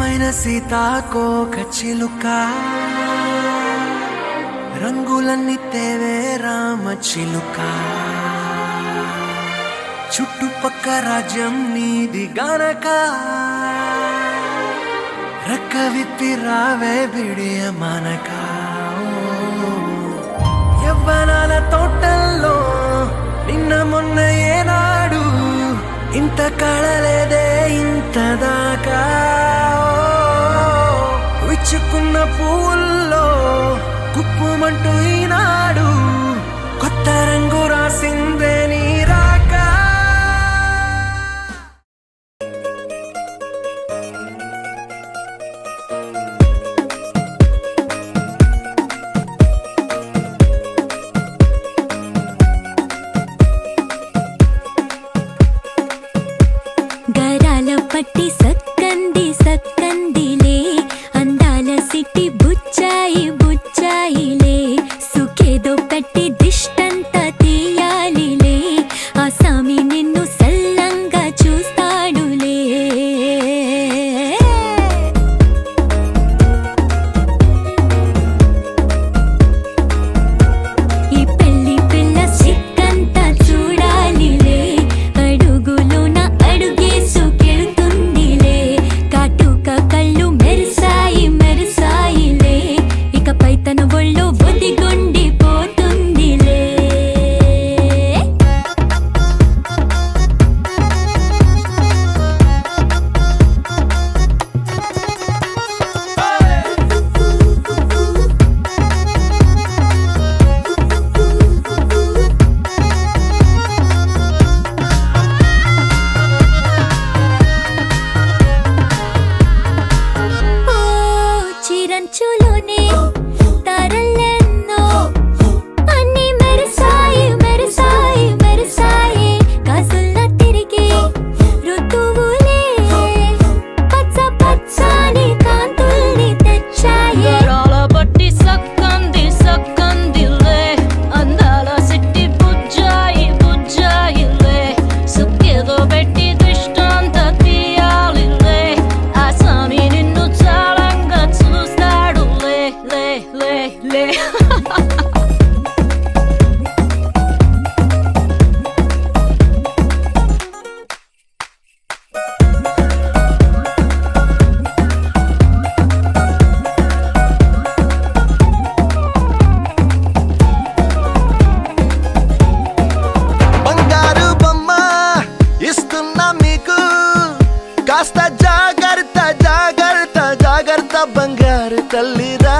అందమైన సీతాకోక చిలుక రంగులన్నీ తేవే రామ చిలుక చుట్టుపక్క రాజ్యం నీది గనక రెక్క విప్పి రావే బిడియ మనక యవ్వనాల తోటల్లో నిన్న మొన్న ఏనాడు ఇంత కళలేదే ఇంత దాకా విచ్చుకున్న పూల్లో కుప్పుమంటూ ఈనాడు కొత్త రంగు రాసిందే నీ రాక గరాల పట్టి సక్కంది సక్కందిలే అందాల సిట్టి బుచ్చాయి బుచ్చాయిలే సుఖేదో పెట్టి దిష్టంతా తీయాలిలే ఆ సామి నిన్ను సల్లంగా చూస్తాడులే ఈ పెళ్లి పిల్ల సిక్కంతా చూడాలిలే అడుగులోన అడుగేసుకెళ్తుందిలే కాటుక కళ్ళు మెరిసాయి మెరిసాయిలే ఇకపై తన ఒళ్ళో ఒదిగొండిపోతుందిలే ఓ చిరంచులోనే తారలెన్నో అన్ని మెరిసాయి మెరిసాయి మెరిసాయి కాసుల్లా తిరిగి ఋతువులే పచ్చ పచ్చని కాంతుల్ని తెచ్చాయి గరాల పట్టి సక్కంది సక్కందిలే అందాల సిట్టి బుజ్జాయి బుజ్జాయిలే సుక్కేదో పెట్టి దృష్టాంత తీయాలిలే ఆ స్వామి నిన్ను చాలంగా చూస్తాడు లే లే లే లే బంగారు బొమ్మ ఇస్తున్నా మీకు కాస్త జాగ్రత్త జాగ్రత్త జాగ్రత్త బంగారు తల్లిరా